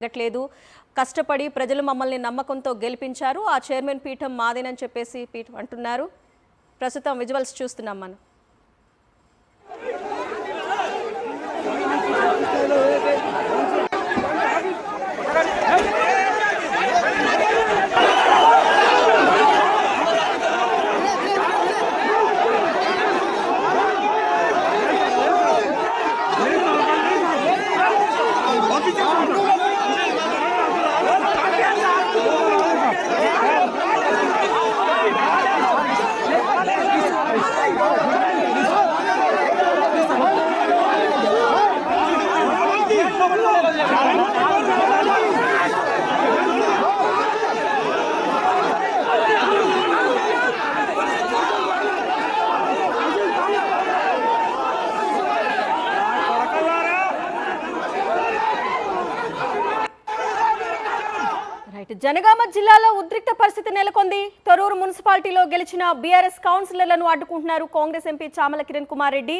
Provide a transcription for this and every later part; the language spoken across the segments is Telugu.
జరగట్లేదు. కష్టపడి ప్రజలు మమ్మల్ని నమ్మకంతో గెలిపించారు. ఆ చైర్మన్ పీఠం మాదేనని చెప్పేసి పీఠం అంటున్నారు. ప్రస్తుతం విజువల్స్ చూస్తున్నాం మనం. జనగామ జిల్లాలో ఉద్రిక్త పరిస్థితి నెలకొంది. తొర్రూరు మున్సిపాలిటీలో గెలిచిన బీఆర్ఎస్ కౌన్సిలర్లను అడ్డుకుంటున్నారు కాంగ్రెస్ ఎంపీ చామల కిరణ్ కుమార్ రెడ్డి.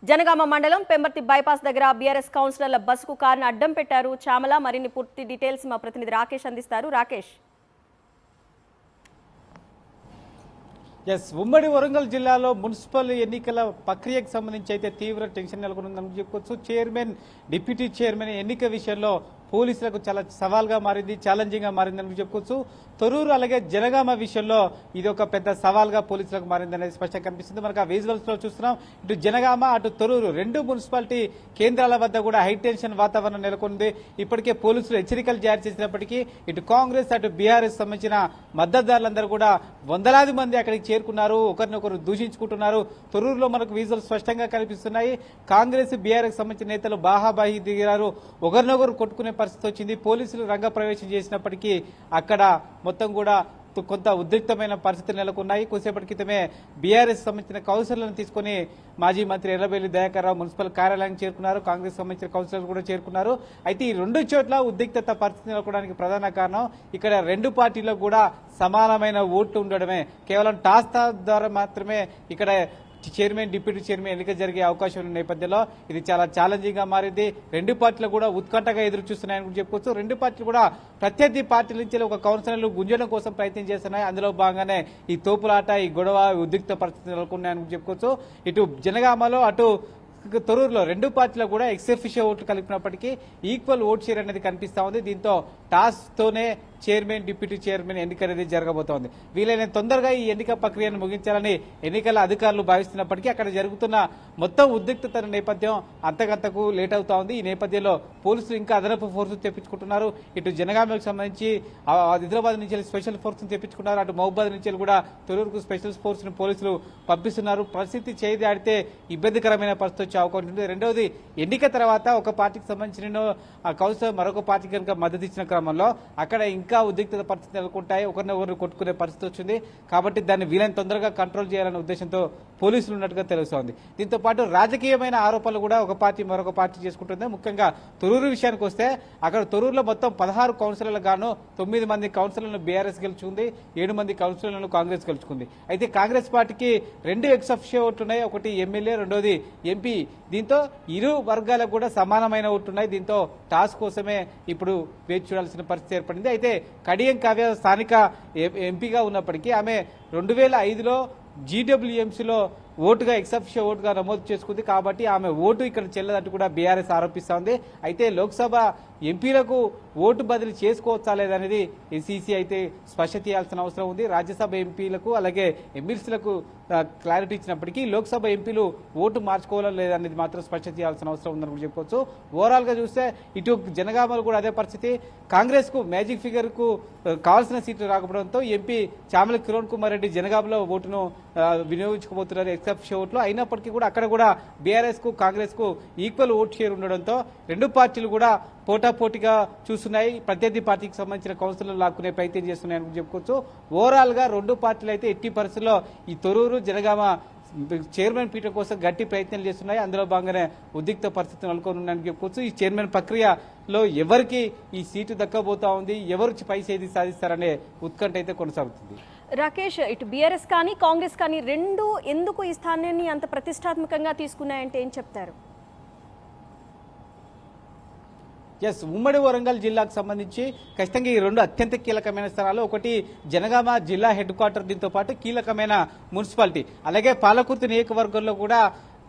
జనగామ మండలం పెంబర్తి బైపాస్ దగ్గర బీఆర్ఎస్ కౌన్సిలర్ల బస్సుకు కారును అడ్డం పెట్టారు చామల. మరిన్ని పూర్తి డీటెయిల్స్ మా ప్రతినిధి రాకేష్ అందిస్తారు. రాకేష్. ఉమ్మడి వరంగల్ జిల్లాలో మున్సిపల్ ఎన్నికల ప్రక్రియకు సంబంధించి అయితే తీవ్ర టెన్షన్ నెలకొందని చెప్పుకోవచ్చు. చైర్మన్, డిప్యూటీ చైర్మన్ ఎన్నిక విషయంలో పోలీసులకు చాలా సవాల్గా మారింది, ఛాలెంజింగ్ గా మారిందని చెప్పుకోవచ్చు. తొర్రూరు అలాగే జనగామ విషయంలో ఇది ఒక పెద్ద సవాల్గా పోలీసులకు మారిందనేది స్పష్టంగా కనిపిస్తుంది. మనకు ఆ విజువల్స్ లో చూస్తున్నాం. ఇటు జనగామ అటు తొర్రూరు రెండు మున్సిపాలిటీ కేంద్రాల వద్ద కూడా హైటెన్షన్ వాతావరణం నెలకొంది. ఇప్పటికే పోలీసులు హెచ్చరికలు జారీ చేసినప్పటికీ ఇటు కాంగ్రెస్ అటు బీఆర్ఎస్ సంబంధించిన మద్దతుదారులందరూ కూడా వందలాది మంది అక్కడికి చేరుకున్నారు, ఒకరినొకరు దూషించుకుంటున్నారు. తొర్రూరులో మనకు విజువల్స్ స్పష్టంగా కనిపిస్తున్నాయి. కాంగ్రెస్ బీఆర్ఎస్ సంబంధించిన నేతలు బాహాబాహి దిగారు, ఒకరినొకరు కొట్టుకునే పరిస్థితి వచ్చింది. పోలీసులు రంగప్రవేశం చేసినప్పటికీ అక్కడ మొత్తం కూడా కొంత ఉద్రిక్తమైన పరిస్థితులు నెలకొన్నాయి. కొద్దిసేపటి క్రితమే బీఆర్ఎస్ సంబంధించిన కౌన్సిలర్లను తీసుకుని మాజీ మంత్రి ఎర్రబెల్లి దయాకర్ రావు మున్సిపల్ కార్యాలయానికి చేరుకున్నారు. కాంగ్రెస్ సంబంధించిన కౌన్సిలర్లు కూడా చేరుకున్నారు. అయితే ఈ రెండు చోట్ల ఉద్రిక్తత పరిస్థితి నెలకొనడానికి ప్రధాన కారణం ఇక్కడ రెండు పార్టీల్లో కూడా సమానమైన ఓట్లు ఉండడమే. కేవలం టాస్ ద్వారా మాత్రమే ఇక్కడ చైర్మన్, డిప్యూటీ చైర్మన్ ఎన్నిక జరిగే అవకాశం ఉన్న నేపథ్యంలో ఇది చాలా ఛాలెంజింగ్ గా మారింది. రెండు పార్టీలు కూడా ఉత్కంఠగా ఎదురు చూస్తున్నాయని చెప్పుకోవచ్చు. రెండు పార్టీలు కూడా ప్రత్యర్థి పార్టీల నుంచి ఒక కౌన్సిలర్లు గుంజడం కోసం ప్రయత్నం చేస్తున్నాయి. అందులో భాగంగానే ఈ తోపులాట, ఈ గొడవ, ఉద్రిక్త పరిస్థితులు నెలకొన్నాయని చెప్పుకోవచ్చు. ఇటు జనగామలో అటు తొర్రూరులో రెండు పార్టీలు కూడా ఎక్సెఫిషియో ఓట్లు కలిపినప్పటికీ ఈక్వల్ ఓట్ షేర్ అనేది కనిపిస్తా ఉంది. దీంతో టాస్ తోనే చైర్మన్, డిప్యూటీ చైర్మన్ ఎన్నిక అనేది జరగబోతోంది. వీలైన తొందరగా ఈ ఎన్నిక ప్రక్రియను ముగించాలని ఎన్నికల అధికారులు భావిస్తున్నప్పటికీ అక్కడ జరుగుతున్న మొత్తం ఉద్రిక్తత నేపథ్యం అంతకంతకు లేట్ అవుతా ఉంది. ఈ నేపథ్యంలో పోలీసులు ఇంకా అదనపు ఫోర్సు తెప్పించుకుంటున్నారు. ఇటు జనగామకు సంబంధించి హైదరాబాద్ నుంచి స్పెషల్ ఫోర్స్ తెప్పించుకున్నారు. అటు మహబూబాద్ నుంచి కూడా తొర్రూరుకు స్పెషల్ ఫోర్స్ ను పోలీసులు పంపిస్తున్నారు. పరిస్థితి చేయి దాడితే ఇబ్బందికరమైన పరిస్థితి వచ్చే అవకాశం ఉంది. రెండవది, ఎన్నిక తర్వాత ఒక పార్టీకి సంబంధించిన కౌన్సిలర్ మరొక పార్టీకి కనుక మద్దతు ఇచ్చిన క్రమంలో అక్కడ ఇంకా ఉద్రిక్తత పరిస్థితి నెలకొంటాయి, ఒకరినొకరు కొట్టుకునే పరిస్థితి వచ్చింది. కాబట్టి దాన్ని వీలైన తొందరగా కంట్రోల్ చేయాలనే ఉద్దేశంతో పోలీసులు ఉన్నట్టుగా తెలుస్తోంది. దీంతో పాటు రాజకీయమైన ఆరోపణలు కూడా ఒక పార్టీ మరొక పార్టీ చేసుకుంటుంది. ముఖ్యంగా తొర్రూరు విషయానికి వస్తే అక్కడ తొర్రూరులో మొత్తం 16 కౌన్సిలర్లకు గాను 9 మంది కౌన్సిలర్లను బీఆర్ఎస్ గెలుచుకుంది, 7 మంది కౌన్సిలర్లను కాంగ్రెస్ గెలుచుకుంది. అయితే కాంగ్రెస్ పార్టీకి 2 ఎక్సెఫిషియో ఓట్లున్నాయి, ఒకటి ఎమ్మెల్యే, రెండోది ఎంపీ. దీంతో ఇరు వర్గాలకు కూడా సమానమైన ఓట్లున్నాయి. దీంతో టాస్ కోసమే ఇప్పుడు వేచి చూడాల్సిన పరిస్థితి ఏర్పడింది. అయితే కడియం కావ్య స్థానిక ఎంపీగా ఉన్నప్పటికీ ఆమె 2005లో జీడబ్ల్యూఎంసీలో ఓటుగా ఎక్సెఫిషియో ఓటుగా నమోదు చేసుకుంది. కాబట్టి ఆమె ఓటు ఇక్కడ చెల్లదంటూ కూడా బీఆర్ఎస్ ఆరోపిస్తా ఉంది. అయితే లోక్సభ ఎంపీలకు ఓటు బదిలీ చేసుకోవచ్చా లేదనేది ఎస్ఈసీ అయితే స్పష్టత చేయాల్సిన అవసరం ఉంది. రాజ్యసభ ఎంపీలకు అలాగే ఎమ్మెల్సీలకు క్లారిటీ ఇచ్చినప్పటికీ లోక్సభ ఎంపీలు ఓటు మార్చుకోవాలా లేదనేది మాత్రం స్పష్టత చేయాల్సిన అవసరం ఉందని చెప్పుకోవచ్చు. ఓవరాల్ గా చూస్తే ఇటు జనగామలో కూడా అదే పరిస్థితి. కాంగ్రెస్ కు మ్యాజిక్ ఫిగర్ కు కావాల్సిన సీట్లు రాకపోవడంతో ఎంపీ చామల కిరణ్ కుమార్ రెడ్డి జనగామలో ఓటును వినియోగించుకోబోతున్నారు ఎక్సెఫిషియో ఓట్లు. అయినప్పటికీ కూడా అక్కడ కూడా బీఆర్ఎస్ కు కాంగ్రెస్ కు ఈక్వల్ ఓట్ షేర్ ఉండడంతో రెండు పార్టీలు కూడా పోటాపోటీగా చూస్తున్నాయి. ప్రత్యర్థి పార్టీకి సంబంధించిన కౌన్సిలర్లు లాక్కునే ప్రయత్నం చేస్తున్నాయని చెప్పుకోవచ్చు. ఓవరాల్ గా రెండు పార్టీలు అయితే ఎట్టి పరిస్థితుల్లో ఈ తొర్రూరు, జనగామ చైర్మన్ పీఠం కోసం గట్టి ప్రయత్నాలు చేస్తున్నాయి. అందులో భాగంగానే ఉద్రిక్త పరిస్థితి నెలకొన్నాయని చెప్పుకోవచ్చు. ఈ చైర్మన్ ప్రక్రియలో ఎవరికి ఈ సీటు దక్కబోతా ఉంది, ఎవరు పై చేతి సాధిస్తారనే ఉత్కంఠ అయితే కొనసాగుతుంది. రాకేష్, ఇటు బీఆర్ఎస్ కానీ కాంగ్రెస్ కానీ రెండు ఎందుకు ఈ స్థానాన్ని అంత ప్రతిష్టాత్మకంగా తీసుకున్నాయంటే ఏం చెప్తారు? ఎస్, ఉమ్మడి వరంగల్ జిల్లాకు సంబంధించి ఖచ్చితంగా ఈ రెండు అత్యంత కీలకమైన స్థానాలు. ఒకటి జనగామ జిల్లా హెడ్ క్వార్టర్, దీంతో పాటు కీలకమైన మున్సిపాలిటీ. అలాగే పాలకుర్తి నియోజకవర్గంలో కూడా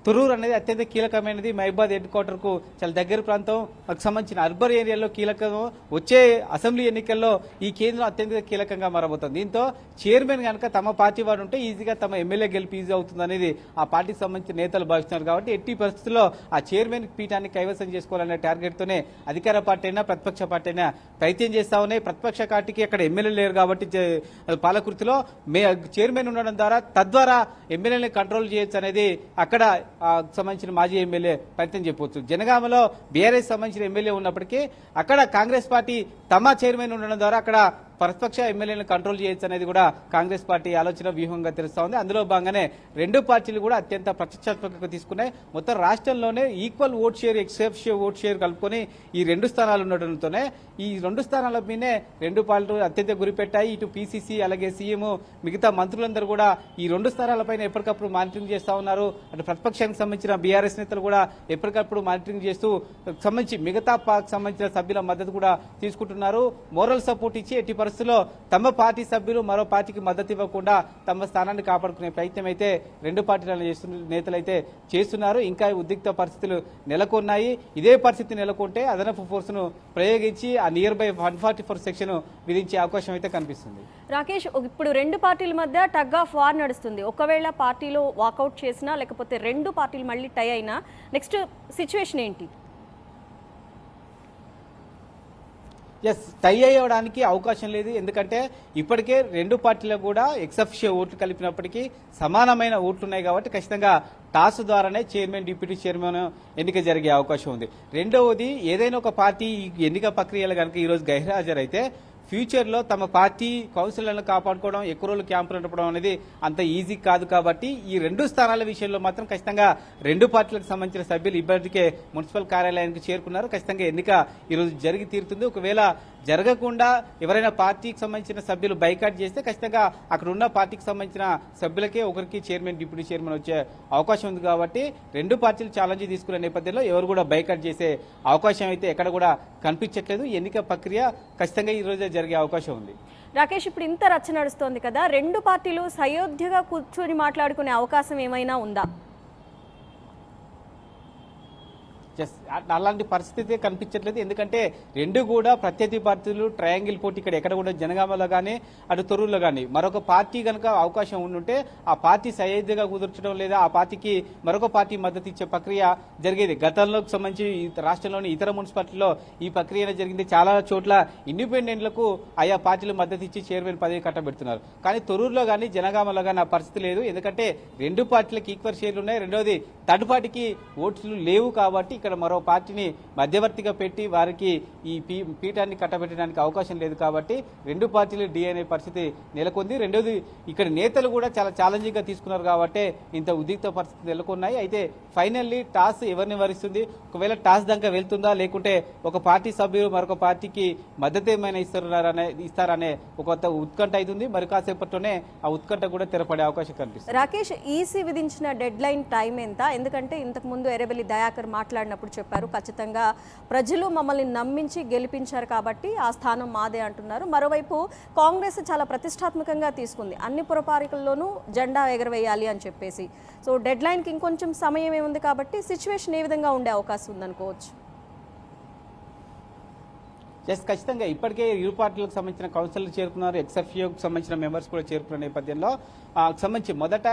తొర్రూరు అనేది అత్యంత కీలకమైనది. మహబాద్ హెడ్ క్వార్టర్ కు చాలా దగ్గర ప్రాంతం, సంబంధించిన అర్బన్ ఏరియాలో కీలకం. వచ్చే అసెంబ్లీ ఎన్నికల్లో ఈ కేంద్రం అత్యంత కీలకంగా మారబోతుంది. దీంతో చైర్మన్ కనుక తమ పార్టీ వాడు ఉంటే ఈజీగా తమ ఎమ్మెల్యే గెలిపి ఈజీ అవుతుంది అనేది ఆ పార్టీకి సంబంధించిన నేతలు భావిస్తున్నారు. కాబట్టి ఎట్టి పరిస్థితుల్లో ఆ చైర్మన్ పీఠాన్ని కైవసం చేసుకోవాలనే టార్గెట్ తోనే అధికార పార్టీ అయినా ప్రతిపక్ష పార్టీ అయినా ప్రయత్నం చేస్తా ఉన్నాయి. ప్రతిపక్ష పార్టీకి అక్కడ ఎమ్మెల్యే లేరు కాబట్టి పాలకృతిలో చైర్మన్ ఉండడం ద్వారా తద్వారా ఎమ్మెల్యేని కంట్రోల్ చేయొచ్చు అనేది అక్కడ సంబంధించిన మాజీ ఎమ్మెల్యే ప్రయత్నం చెప్పవచ్చు. జనగామలో బీఆర్ఎస్ సంబంధించిన ఎమ్మెల్యే ఉన్నప్పటికీ అక్కడ కాంగ్రెస్ పార్టీ తమ చైర్మన్ ఉండడం ద్వారా అక్కడ ప్రతిపక్ష ఎమ్మెల్యేలను కంట్రోల్ చేయొచ్చు అనేది కూడా కాంగ్రెస్ పార్టీ ఆలోచన వ్యూహంగా తెలుస్తా ఉంది. అందులో భాగంగానే రెండు పార్టీలు కూడా అత్యంత ప్రతిష్టాత్మకంగా తీసుకున్నాయి. మొత్తం రాష్ట్రంలోనే equal vote share, exceptional vote share కలుపుకొని ఈ రెండు స్థానాలు ఉండడంతోనే ఈ రెండు స్థానాల మీదే రెండు పార్టీలు అత్యంత గురిపెట్టాయి. ఇటు పీసీసీ అలాగే సీఎం మిగతా మంత్రులందరూ కూడా ఈ రెండు స్థానాలపైన ఎప్పటికప్పుడు మానిటరింగ్ చేస్తా ఉన్నారు. అటు ప్రతిపక్షానికి సంబంధించిన బీఆర్ఎస్ నేతలు కూడా ఎప్పటికప్పుడు మానిటరింగ్ చేస్తూ సంబంధించి మిగతా సంబంధించిన సభ్యుల మద్దతు కూడా తీసుకుంటున్నారు. మోరల్ సపోర్ట్ ఇచ్చి ఎట్టి పరిస్థితుల్లో తమ పార్టీ సభ్యులు మరో పార్టీకి మద్దతు ఇవ్వకుండా తమ స్థానాన్ని కాపాడుకునే ప్రయత్నం అయితే రెండు పార్టీల నేతలు అయితే చేస్తున్నారు. ఇంకా ఉద్రిక్త పరిస్థితులు నెలకొన్నాయి. ఇదే పరిస్థితి నెలకొంటే అదనపు ఫోర్స్ ను ప్రయోగించి ఆ నియర్ బై 144 సెక్షన్ విధించే అవకాశం అయితే కనిపిస్తుంది. రాకేష్, ఇప్పుడు రెండు పార్టీల మధ్య టగ్ ఆఫ్ వార్ నడుస్తుంది. ఒకవేళ పార్టీలో వాకౌట్ చేసినా లేకపోతే రెండు పార్టీలు మళ్ళీ టై అయినా నెక్స్ట్ సిచ్యువేషన్ ఏంటి? ఎస్, టై అయ్యడానికి అవకాశం లేదు. ఎందుకంటే ఇప్పటికే రెండు పార్టీలకు కూడా ఎక్సెప్షియల్ ఓట్లు కలిపినప్పటికీ సమానమైన ఓట్లు ఉన్నాయి కాబట్టి ఖచ్చితంగా టాస్ ద్వారానే చైర్మన్, డిప్యూటీ చైర్మన్ ఎన్నిక జరిగే అవకాశం ఉంది. రెండవది, ఏదైనా ఒక పార్టీ ఎన్నిక ప్రక్రియలు కనుక ఈరోజు గైర్హాజరైతే ఫ్యూచర్ లో తమ పార్టీ కౌన్సిలర్లను కాపాడుకోవడం, ఎక్కువ రోజులు క్యాంపులు నడపడం అనేది అంత ఈజీ కాదు. కాబట్టి ఈ రెండు స్థానాల విషయంలో మాత్రం ఖచ్చితంగా రెండు పార్టీలకు సంబంధించిన సభ్యులు ఇప్పటికే మున్సిపల్ కార్యాలయానికి చేరుకున్నారు. ఖచ్చితంగా ఎన్నిక ఈరోజు జరిగి తీరుతుంది. ఒకవేళ జరగకుండా ఎవరైనా పార్టీకి సంబంధించిన సభ్యులు బైకాట్ చేస్తే ఖచ్చితంగా అక్కడ ఉన్న పార్టీకి సంబంధించిన సభ్యులకే ఒకరికి చైర్మన్, డిప్యూటీ చైర్మన్ వచ్చే అవకాశం ఉంది. కాబట్టి రెండు పార్టీలు ఛాలెంజ్ తీసుకునే నేపథ్యంలో ఎవరు కూడా బైకాట్ చేసే అవకాశం అయితే ఎక్కడ కూడా కనిపించట్లేదు. ఎన్నిక ప్రక్రియ ఖచ్చితంగా ఈ రోజే జరిగే అవకాశం ఉంది. రాకేష్, ఇప్పుడు ఇంత రచ్చ నడుస్తోంది కదా, రెండు పార్టీలు సయోధ్యగా కూర్చొని మాట్లాడుకునే అవకాశం ఏమైనా ఉందా? అలాంటి పరిస్థితి కనిపించట్లేదు. ఎందుకంటే రెండు కూడా ప్రత్యర్థి పార్టీలు ట్రయాంగిల్ పోటీ ఇక్కడ ఎక్కడ కూడా జనగామలో కానీ అటు తొర్రూరులో కానీ మరొక పార్టీ కనుక అవకాశం ఉండుంటే ఆ పార్టీ సయోధ్యగా కుదర్చడం లేదా ఆ పార్టీకి మరొక పార్టీ మద్దతు ఇచ్చే ప్రక్రియ జరిగేది. గతంలో సంబంధించి రాష్ట్రంలోని ఇతర మున్సిపాలిటీలో ఈ ప్రక్రియ జరిగింది. చాలా చోట్ల ఇండిపెండెంట్లకు ఆయా పార్టీలు మద్దతు ఇచ్చి చైర్మన్ పదవి కట్టబెడుతున్నారు. కానీ తొర్రూరులో కానీ జనగామలో కానీ ఆ పరిస్థితి లేదు. ఎందుకంటే రెండు పార్టీలకు ఈక్వల్ షేర్లు ఉన్నాయి. రెండోది థర్డ్ పార్టీకి ఓట్లు లేవు. కాబట్టి ఇక్కడ మరో పార్టీని మధ్యవర్తిగా పెట్టి వారికి ఈ పీఠాన్ని కట్టబెట్టడానికి అవకాశం లేదు. కాబట్టి రెండు పార్టీలు అనే పరిస్థితి నెలకొంది. రెండోది, ఇక్కడ నేతలు కూడా చాలా ఛాలెంజింగ్ గా తీసుకున్నారు కాబట్టి ఇంత ఉద్రిక్త పరిస్థితి నెలకొన్నాయి. అయితే ఫైనల్లీ టాస్ ఎవరిని వరిస్తుంది, ఒకవేళ టాస్ దాకా వెళ్తుందా లేకుంటే ఒక పార్టీ సభ్యులు మరొక పార్టీకి మద్దతు ఏమైనా ఇస్తారనే ఒక ఉత్కంఠ అవుతుంది. మరి కాసేపట్లోనే ఆ ఉత్కంఠ కూడా తెరపడే అవకాశం కనిపిస్తుంది. రాకేష్, ఈసీ విధించిన డెడ్ లైన్ టైం ఎంత? ఎందుకంటే ఇంతకు ముందు ఎర్రబెల్లి దయాకర్ మాట్లాడినప్పుడు చెప్పారు, ఖచ్చితంగా ప్రజలు మమ్మల్ని నమ్మించి గెలిపించారు కాబట్టి ఆ స్థానం మాదే అంటున్నారు. మరోవైపు కాంగ్రెస్ చాలా ప్రతిష్టాత్మకంగా తీసుకుంది, అన్ని పురపాలికల్లోనూ జెండా ఎగరవేయాలి అని చెప్పేసి. సో డెడ్ లైన్కి ఇంకొంచెం సమయం ఏముంది కాబట్టి సిచ్యువేషన్ ఏ విధంగా ఉండే అవకాశం ఉందనుకోవచ్చు? ఖచ్చితంగా ఇప్పటికే ఇరు పార్టీలకు సంబంధించిన కౌన్సిలర్లు చేరుకున్నారు. ఎక్సెఫ్యూకి సంబంధించిన మెంబర్స్ కూడా చేరుకున్న నేపథ్యంలో సంబంధించి మొదట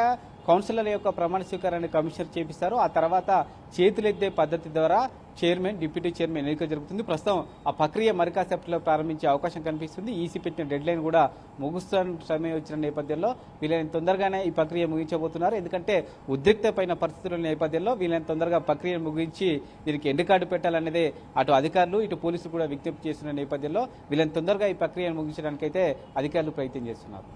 కౌన్సిలర్ల యొక్క ప్రమాణ స్వీకారాన్ని కమిషనర్ చేపిస్తారు. ఆ తర్వాత చేతులెత్తే పద్ధతి ద్వారా చైర్మన్, డిప్యూటీ చైర్మన్ ఎన్నిక జరుగుతుంది. ప్రస్తుతం ఆ ప్రక్రియ మరి కాసేపట్లో ప్రారంభించే అవకాశం కనిపిస్తుంది. ఈసీ పెట్టిన డెడ్ లైన్ కూడా ముగుస్తున్న సమయం వచ్చిన నేపథ్యంలో వీళ్ళని తొందరగానే ఈ ప్రక్రియ ముగించబోతున్నారు. ఎందుకంటే ఉద్రిక్తమైన పరిస్థితుల నేపథ్యంలో వీళ్ళని తొందరగా ప్రక్రియ ముగించి దీనికి ఎండ్ కార్డు పెట్టాలనేదే అటు అధికారులు ఇటు పోలీసులు కూడా విజ్ఞప్తి చేస్తున్న నేపథ్యంలో వీళ్ళని తొందరగా ఈ ప్రక్రియను ముగించడానికైతే అధికారులు ప్రయత్నం చేస్తున్నారు.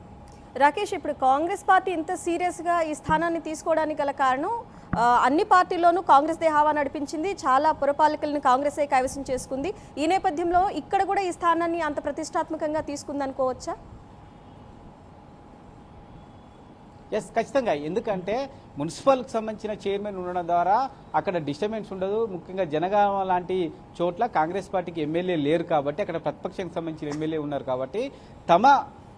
రాకేష్, ఇప్పుడు కాంగ్రెస్ పార్టీ ఇంత సీరియస్గా ఈ స్థానాన్ని తీసుకోవడానికి గల కారణం అన్ని పార్టీల్లోనూ కాంగ్రెస్ హవా నడిపించింది, చాలా పురపాలికలను కాంగ్రెసే కైవసం చేసుకుంది. ఈ నేపథ్యంలో ఇక్కడ కూడా ఈ స్థానాన్ని అంత ప్రతిష్టాత్మకంగా తీసుకుందనుకోవచ్చా? ఎస్, ఖచ్చితంగా. ఎందుకంటే మున్సిపల్కి సంబంధించిన చైర్మన్ ఉండడం ద్వారా అక్కడ డిస్టర్బెన్స్ ఉండదు. ముఖ్యంగా జనగామ లాంటి చోట్ల కాంగ్రెస్ పార్టీకి ఎమ్మెల్యే లేరు కాబట్టి, అక్కడ ప్రతిపక్షానికి సంబంధించిన ఎమ్మెల్యే ఉన్నారు కాబట్టి తమ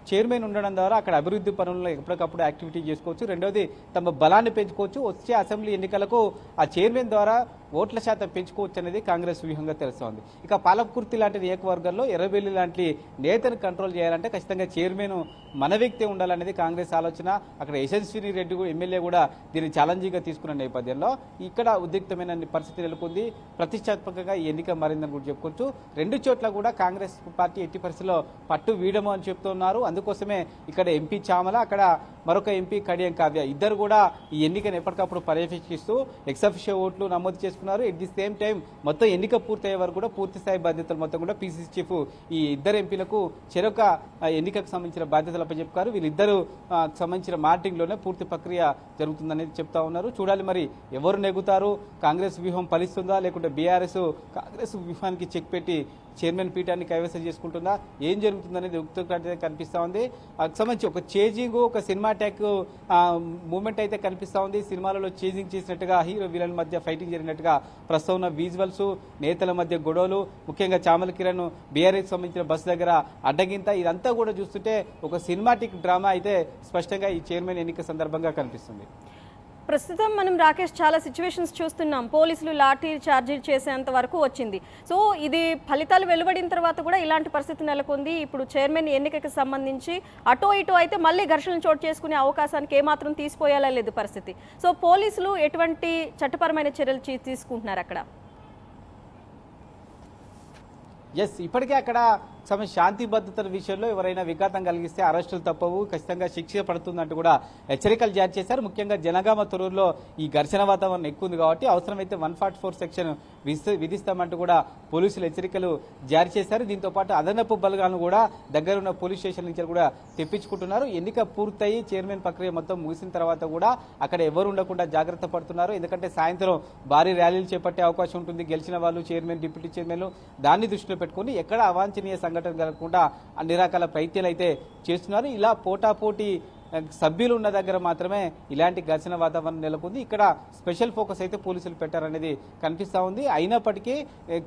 చైర్మన్ ఉండడం ద్వారా అక్కడ అభివృద్ధి పనుల్లో ఎప్పటికప్పుడు యాక్టివిటీ చేసుకోవచ్చు. రెండవది తమ బలాన్ని పెంచుకోవచ్చు. వచ్చే అసెంబ్లీ ఎన్నికలకు ఆ చైర్మన్ ద్వారా ఓట్ల శాతం పెంచుకోవచ్చు అనేది కాంగ్రెస్ వ్యూహంగా తెలుస్తోంది. ఇక పాలకుర్తి లాంటి నియోజకవర్గాల్లో ఎర్రబెల్లి లాంటి నేతను కంట్రోల్ చేయాలంటే ఖచ్చితంగా చైర్మన్ మన వ్యక్తి ఉండాలనేది కాంగ్రెస్ ఆలోచన. అక్కడ యశస్విని రెడ్డి ఎమ్మెల్యే కూడా దీన్ని ఛాలెంజింగ్గా తీసుకున్న నేపథ్యంలో ఇక్కడ ఉద్రిక్తమైన పరిస్థితి నెలకొంది. ప్రతిష్టాత్మకంగా ఈ ఎన్నిక మారిందని కూడా చెప్పుకోవచ్చు. రెండు చోట్ల కూడా కాంగ్రెస్ పార్టీ ఎట్టి పరిస్థితిలో పట్టు వీడము అని చెప్తున్నారు. అందుకోసమే ఇక్కడ ఎంపీ చామల, అక్కడ మరొక ఎంపీ కడియం కావ్య ఇద్దరు కూడా ఈ ఎన్నికను ఎప్పటికప్పుడు పర్యవేక్షిస్తూ ఎక్సఫిషియల్ ఓట్లు నమోదు చేసుకున్నారు. ఎట్ ది సేమ్ టైం మొత్తం ఎన్నిక పూర్తయ్యే వరకు కూడా పూర్తి స్థాయి బాధ్యతలు మొత్తం కూడా పీసీసీ చీఫ్ ఈ ఇద్దరు ఎంపీలకు చెరొక ఎన్నికకు సంబంధించిన బాధ్యతలపై చెప్పారు. వీళ్ళిద్దరు సంబంధించిన మార్టింగ్ లోనే పూర్తి ప్రక్రియ జరుగుతుందనేది చెప్తా ఉన్నారు. చూడాలి మరి ఎవరు నెగ్గుతారు, కాంగ్రెస్ వ్యూహం ఫలిస్తుందా లేకుంటే బీఆర్ఎస్ కాంగ్రెస్ వ్యూహానికి చెక్ పెట్టి చైర్మన్ పీఠాన్ని కైవసం చేసుకుంటుందా, ఏం జరుగుతుందనేది ఉత్కంఠ కనిపిస్తా ఉంది. సంబంధించి ఒక చేజింగ్, ఒక సినిమాటాక్ మూమెంట్ అయితే కనిపిస్తా ఉంది. సినిమాలలో చేజింగ్ చేసినట్టుగా హీరో విలన్ మధ్య ఫైటింగ్ జరిగినట్టుగా ప్రస్తుతం ఉన్న విజువల్స్, నేతల మధ్య గొడవలు, ముఖ్యంగా చామల కిరణ్ బీఆర్ఎస్ సంబంధించిన బస్సు దగ్గర అడ్డగింత, ఇదంతా కూడా చూస్తుంటే ఒక సినిమాటిక్ డ్రామా అయితే స్పష్టంగా ఈ చైర్మన్ ఎన్నిక సందర్భంగా కనిపిస్తుంది. ప్రస్తుతం మనం రాకేష్ చాలా సిచ్యువేషన్స్ చూస్తున్నాం. పోలీసులు లాఠీ చార్జీ చేసేంత వరకు వచ్చింది. సో ఇది ఫలితాలు వెలువడిన తర్వాత కూడా ఇలాంటి పరిస్థితి నెలకొంది. ఇప్పుడు చైర్మన్ ఎన్నికకి సంబంధించి అటో ఇటో అయితే మళ్ళీ ఘర్షణలు చోటు చేసుకునే అవకాశానికి ఏమాత్రం తీసిపోయేలా లేదు పరిస్థితి. సో పోలీసులు ఎటువంటి చట్టపరమైన చర్యలు తీసుకుంటున్నారు అక్కడ? ఎస్, ఇప్పటికే అక్కడ శాంతి భద్రతల విషయంలో ఎవరైనా విఘాతం కలిగిస్తే అరెస్టులు తప్పవు, ఖచ్చితంగా శిక్ష పడుతుందంటూ కూడా హెచ్చరికలు జారీ చేశారు. ముఖ్యంగా జనగామ తొరూరులో ఈ ఘర్షణ వాతావరణం ఎక్కువ ఉంది కాబట్టి అవసరమైతే 144 సెక్షన్ విధిస్తామంటూ కూడా పోలీసులు హెచ్చరికలు జారీ చేశారు. దీంతో పాటు అదనపు బలగాలను కూడా దగ్గరున్న పోలీస్ స్టేషన్ నుంచి కూడా తెప్పించుకుంటున్నారు. ఎన్నిక పూర్తయి చైర్మన్ ప్రక్రియ మొత్తం ముగిసిన తర్వాత కూడా అక్కడ ఎవరు ఉండకుండా జాగ్రత్త పడుతున్నారు. ఎందుకంటే సాయంత్రం భారీ ర్యాలీలు చేపట్టే అవకాశం ఉంటుంది. గెలిచిన వాళ్ళు చైర్మన్, డిప్యూటీ చైర్మన్లు దాన్ని దృష్టిలో పెట్టుకుని ఎక్కడ అవాంఛనీయ సంఘటన కలగకుండా అన్ని రకాల ప్రయత్నాలు అయితే చేస్తున్నారు. ఇలా పోటాపోటీ సభ్యులు ఉన్న దగ్గర మాత్రమే ఇలాంటి ఘర్షణ వాతావరణం నెలకొంది. ఇక్కడ స్పెషల్ ఫోకస్ అయితే పోలీసులు పెట్టారనేది కనిపిస్తా ఉంది. అయినప్పటికీ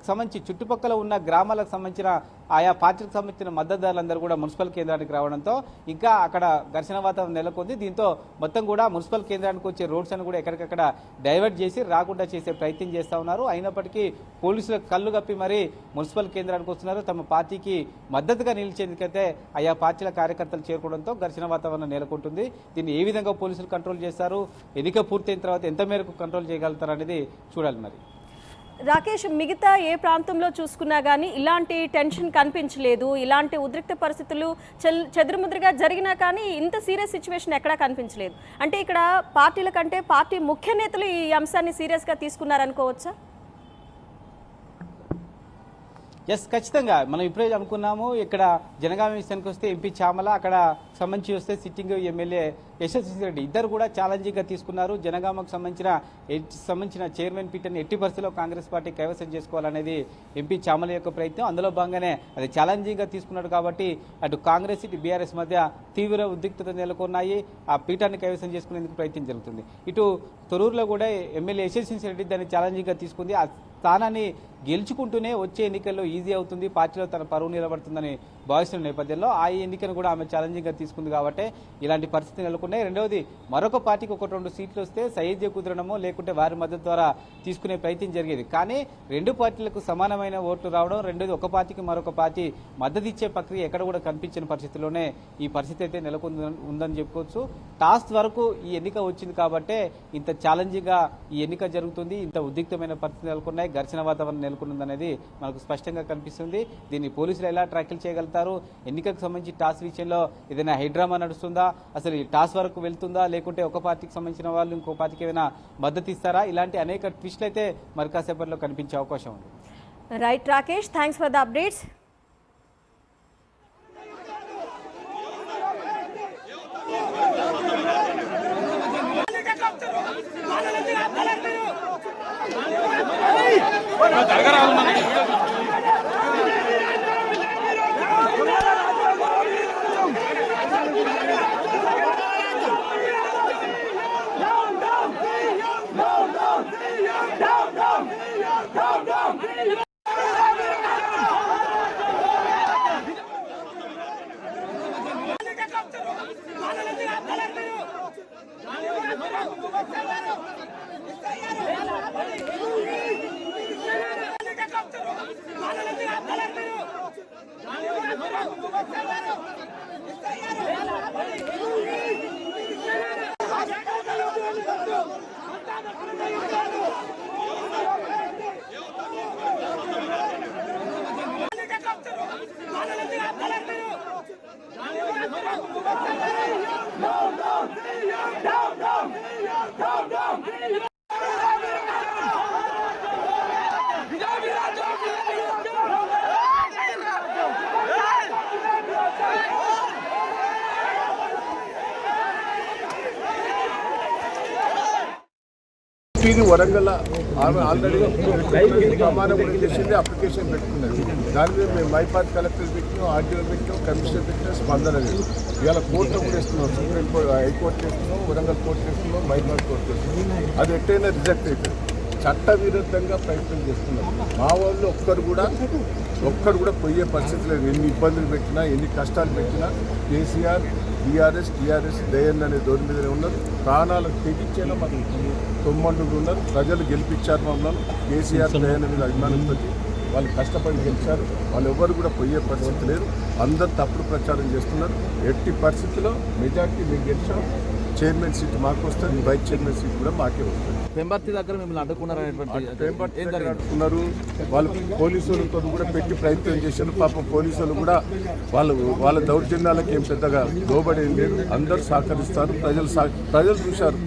సంబంధించి చుట్టుపక్కల ఉన్న గ్రామాలకు సంబంధించిన ఆయా పార్టీలకు సంబంధించిన మద్దతుదారులందరూ కూడా మున్సిపల్ కేంద్రానికి రావడంతో ఇంకా అక్కడ ఘర్షణ వాతావరణం నెలకొంది. దీంతో మొత్తం కూడా మున్సిపల్ కేంద్రానికి వచ్చే రోడ్స్ అని కూడా ఎక్కడికక్కడ డైవర్ట్ చేసి రాకుండా చేసే ప్రయత్నం చేస్తా ఉన్నారు. అయినప్పటికీ పోలీసులకు కళ్ళు కప్పి మరీ మున్సిపల్ కేంద్రానికి వస్తున్నారు. తమ పార్టీకి మద్దతుగా నిలిచేందుకైతే ఆయా పార్టీల కార్యకర్తలు చేరుకోవడంతో ఘర్షణ వాతావరణం నెలకొంటుంది. దీన్ని ఏ విధంగా పోలీసులు కంట్రోల్ చేస్తారు, ఎన్నిక పూర్తయిన తర్వాత ఎంత మేరకు కంట్రోల్ చేయగలుగుతారు అనేది చూడాలి. మరి రాకేష్, మిగతా ఏ ప్రాంతంలో చూసుకున్నా కానీ ఇలాంటి టెన్షన్ కనిపించలేదు. ఇలాంటి ఉద్రిక్త పరిస్థితులు చెదురుముద్రుగా జరిగినా కానీ ఇంత సీరియస్ సిచ్యువేషన్ ఎక్కడా కనిపించలేదు. అంటే ఇక్కడ పార్టీల కంటే పార్టీ ముఖ్య నేతలు ఈ అంశాన్ని సీరియస్గా తీసుకున్నారనుకోవచ్చా? ఎస్, ఖచ్చితంగా. మనం ఇప్పుడే అనుకున్నాము ఇక్కడ జనగామ విషయానికి వస్తే ఎంపీ చామల, అక్కడ సంబంధించి వస్తే సిట్టింగ్ ఎమ్మెల్యే యశస్వి రెడ్డి ఇద్దరు కూడా ఛాలెంజింగ్గా తీసుకున్నారు. జనగామకు సంబంధించిన చైర్మన్ పీఠాన్ని ఎట్టి పరిస్థితిలో కాంగ్రెస్ పార్టీ కైవసం చేసుకోవాలనేది ఎంపీ చామల యొక్క ప్రయత్నం. అందులో భాగంగానే అది ఛాలెంజింగ్గా తీసుకున్నాడు కాబట్టి అటు కాంగ్రెస్ ఇటు బీఆర్ఎస్ మధ్య తీవ్ర ఉద్రిక్తత నెలకొన్నాయి. ఆ పీఠాన్ని కైవసం చేసుకునేందుకు ప్రయత్నం జరుగుతుంది. ఇటు తొరూరులో కూడా ఎమ్మెల్యే యశస్వి రెడ్డి దాన్ని ఛాలెంజింగ్గా తీసుకుంది. ఆ స్థానాన్ని గెలుచుకుంటూనే వచ్చే ఎన్నికల్లో ఈజీ అవుతుంది, పార్టీలో తన పరువు నిలబడుతుందని భావిస్తున్న నేపథ్యంలో ఆ ఎన్నికను కూడా ఆమె ఛాలెంజింగ్గా తీసుకుంది కాబట్టి ఇలాంటి పరిస్థితి నెలకొన్నాయి. రెండవది, మరొక పార్టీకి 1-2 సీట్లు వస్తే సైద్య కుదరడమో లేకుంటే వారి మద్దతు ద్వారా తీసుకునే ప్రయత్నం జరిగేది. కానీ రెండు పార్టీలకు సమానమైన ఓట్లు రావడం, రెండోది ఒక పార్టీకి మరొక పార్టీ మద్దతు ఇచ్చే ప్రక్రియ ఎక్కడ కూడా కనిపించిన పరిస్థితిలోనే ఈ పరిస్థితి అయితే ఉందని చెప్పుకోవచ్చు. టాస్ వరకు ఈ ఎన్నిక వచ్చింది కాబట్టే ఇంత ఛాలెంజింగ్గా ఈ ఎన్నిక జరుగుతుంది, ఇంత ఉద్రిక్తమైన పరిస్థితి నెలకొన్నాయి, ఘర్షణ వాతావరణం నెలకొందనేది మనకు స్పష్టంగా కనిపిస్తుంది. దీన్ని పోలీసులు ఎలా ట్రాకిల్ చేయగలుగుతారు, ఎన్నికకు సంబంధించి టాస్ విషయంలో ఏదైనా హైడ్రామా నడుస్తుందా, అసలు ఈ టాస్ వరకు వెళ్తుందా, లేకుంటే ఒక పార్టీకి సంబంధించిన వాళ్ళు ఇంకో పార్టీకి ఏమైనా మద్దతు ఇస్తారా, ఇలాంటి అనేక ట్విస్టులు అయితే మరి కాసేపట్లో కనిపించే అవకాశం ఉంది. Right Rakesh, thanks for the updates. ఇది వరంగల్ ఆల్రెడీ ప్రమాణం చేసింది, అప్లికేషన్ పెట్టుకున్నది. దాని మీద మేము మైపాద్ కలెక్టర్ పెట్టినాం, ఆర్డీఓ పెట్టినాం, కమిషనర్ పెట్టినాం, స్పందన లేదు. ఇవాళ కోర్టులో కూడా ఇస్తున్నాం, సుప్రీంకోర్టు హైకోర్టు చేస్తున్నాం, వరంగల్ కోర్టు చేస్తున్నాం, మైపాద్ కోర్టు చేస్తున్నాం. అది ఎట్టయినా రిజెక్ట్ అవుతుంది. చట్ట విరుద్ధంగా ప్రయత్నం చేస్తున్నాం. మా వాళ్ళు ఒక్కరు కూడా పోయే పరిస్థితి లేదు. ఎన్ని ఇబ్బందులు పెట్టినా, ఎన్ని కష్టాలు పెట్టినా కేసీఆర్, టీఆర్ఎస్ దయన్ అనే దోని మీదనే ఉన్నారు. ప్రాణాలకు తెగించేలా మాకు తొమ్మండులు ఉన్నారు. ప్రజలు గెలిపించారు మమ్మల్ని. కేసీఆర్ దయన్ మీద అభిమానంతో వాళ్ళు కష్టపడి గెలిచారు. వాళ్ళు ఎవరు కూడా పోయే పరిస్థితి లేదు. అందరు తప్పుడు ప్రచారం చేస్తున్నారు. ఎట్టి పరిస్థితిలో మెజార్టీ మేము గెలిచాం. చైర్మన్ సీట్ మాకు వస్తుంది, వైస్ చైర్మన్ సీట్ కూడా మాకే వస్తుంది. పెంబర్తి దగ్గర మిమ్మల్ని అడ్డుకున్నారు. వాళ్ళు పోలీసులతో కూడా పెట్టి ప్రయత్నం చేశారు. పాపం పోలీసులు కూడా వాళ్ళ దౌర్జన్యాలకు ఏం పెద్దగా లోబడి లేదు. అందరూ సహకరిస్తారు. ప్రజలు చూశారు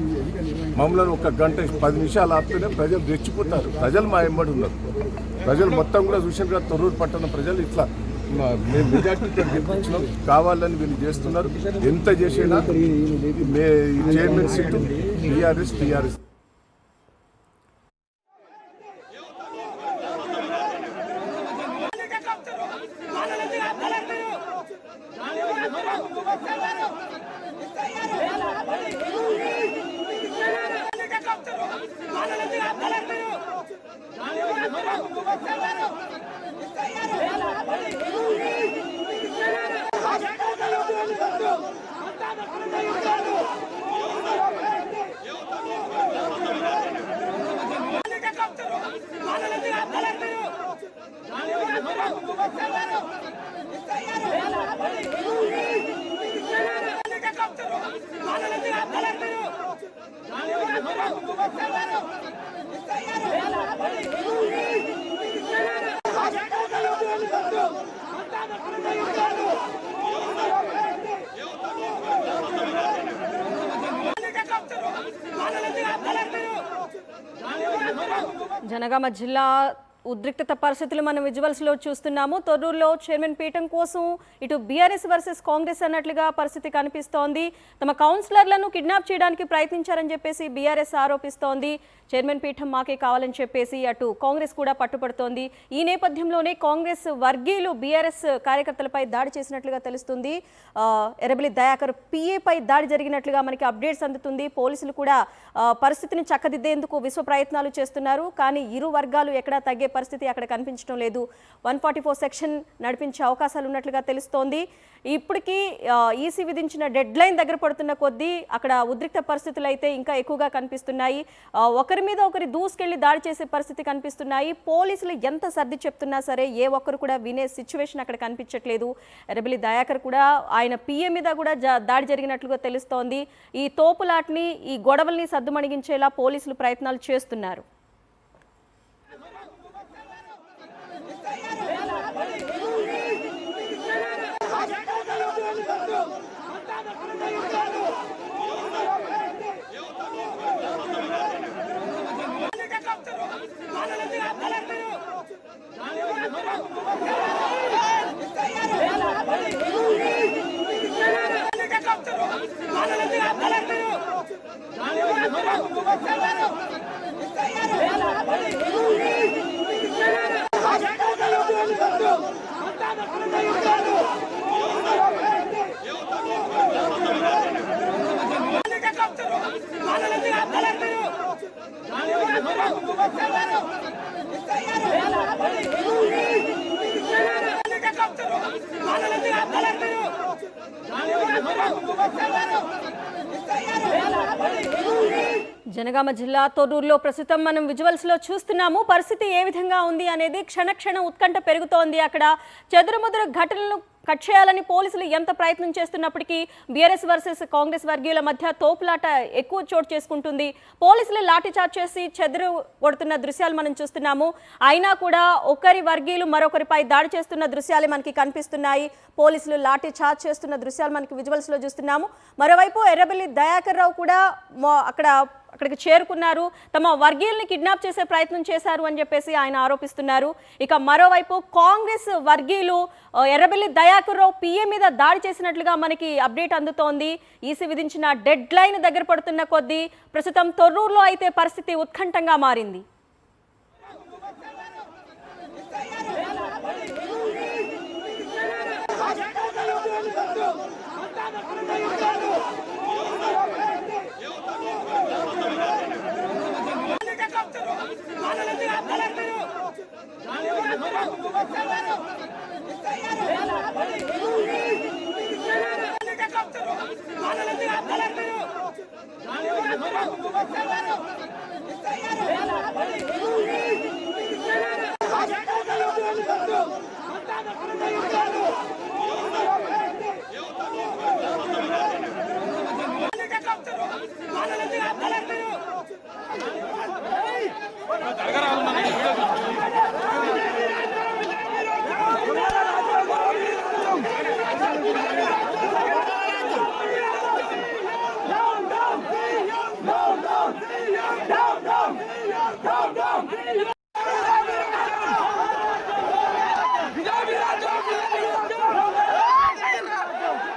మమ్మల్ని. 1 గంట 10 నిమిషాలు ఆపితేనే ప్రజలు రెచ్చిపోతారు. ప్రజలు మా ఎంబడి ఉన్నారు. ప్రజలు మొత్తం కూడా చూశారు కదా. తొర్రూరు పట్టణ ప్రజలు ఇట్లా మేము మెజార్టీతో గెలిపించినాం, కావాలని వీళ్ళు చేస్తున్నారు. ఎంత చేసినా చైర్మన్ సీటు టీఆర్ఎస్ జనగామ జిల్లా ఉద్రిక్తత పరిస్థితులు మనం విజువల్స్ లో చూస్తున్నాము. తొర్రూరులో చైర్మన్ పీఠం కోసం ఇటు బీఆర్ఎస్ వర్సెస్ కాంగ్రెస్ అన్నట్లుగా పరిస్థితి కనిపిస్తోంది. తమ కౌన్సిలర్లను కిడ్నాప్ చేయడానికి ప్రయత్నించారని చెప్పేసి బీఆర్ఎస్ ఆరోపిస్తోంది. చైర్మన్ పీఠం మాకే కావాలని చెప్పేసి అటు కాంగ్రెస్ కూడా పట్టుపడుతోంది. ఈ నేపథ్యంలోనే కాంగ్రెస్ వర్గీయులు బీఆర్ఎస్ కార్యకర్తలపై దాడి చేసినట్లుగా తెలుస్తుంది. ఎర్రబెల్లి దయాకర్ పీఏపై దాడి జరిగినట్లుగా మనకి అప్డేట్స్ అందుతుంది. పోలీసులు కూడా పరిస్థితిని చక్కదిద్దేందుకు విశ్వ ప్రయత్నాలు చేస్తున్నారు. కానీ ఇరు వర్గాలు ఎక్కడా తగ్గే పరిస్థితి అక్కడ కనిపించడం లేదు. 144 సెక్షన్ నడిపించే అవకాశాలు ఉన్నట్లుగా తెలుస్తోంది. ఇప్పటికీ ఈసీ విధించిన డెడ్ లైన్ దగ్గర పడుతున్న కొద్దీ అక్కడ ఉద్రిక్త పరిస్థితులు అయితే ఇంకా ఎక్కువగా కనిపిస్తున్నాయి. ఒకరి మీద ఒకరి దూసుకెళ్లి దాడి చేసే పరిస్థితి కనిపిస్తున్నాయి. పోలీసులు ఎంత సర్ది చెప్తున్నా సరే ఏ ఒక్కరు కూడా వినే సిచ్యువేషన్ అక్కడ కనిపించట్లేదు. ఎర్రబెల్లి దయాకర్ కూడా ఆయన పిఏ మీద కూడా దాడి జరిగినట్లుగా తెలుస్తోంది. ఈ తోపులాట్ని, ఈ గొడవల్ని సద్దుమణిగించేలా పోలీసులు ప్రయత్నాలు చేస్తున్నారు. జనగామ జిల్లా తొర్రూరులో ప్రస్తుతం మనం విజువల్స్ లో చూస్తున్నాము. పరిస్థితి ఏ విధంగా ఉంది అనేది క్షణక్షణ ఉత్కంఠ పెరుగుతోంది. అక్కడ చెదురుమదురు ఘటనలు కట్ చేయాలని పోలీసులు ఎంత ప్రయత్నం చేస్తున్నప్పటికీ బీఆర్ఎస్ వర్సెస్ కాంగ్రెస్ వర్గీయుల మధ్య తోపులాట ఎక్కువ చోటు చేసుకుంటుంది. పోలీసులు లాఠీచార్జ్ చేసి చెదరు కొడుతున్న దృశ్యాలు మనం చూస్తున్నాము. అయినా కూడా ఒకరి వర్గీయులు మరొకరిపై దాడి చేస్తున్న దృశ్యాలే మనకి కనిపిస్తున్నాయి. పోలీసులు లాఠీచార్జ్ చేస్తున్న దృశ్యాలు మనకి విజువల్స్ లో చూస్తున్నాము. మరోవైపు ఎర్రబెల్లి దయాకర్ రావు కూడా అక్కడికి చేరుకున్నారు. తమ వర్గీయుల్ని కిడ్నాప్ చేసే ప్రయత్నం చేశారు అని చెప్పేసి ఆయన ఆరోపిస్తున్నారు. ఇక మరోవైపు కాంగ్రెస్ వర్గీయులు ఎర్రబెల్లి దయాకర్ రావు పిఏ మీద దాడి చేసినట్లుగా మనకి అప్డేట్ అందుతోంది. ఈసీ విధించిన డెడ్ లైన్ దగ్గర పడుతున్న కొద్దీ ప్రస్తుతం తొర్రూరులో అయితే పరిస్థితి ఉత్కంఠంగా మారింది.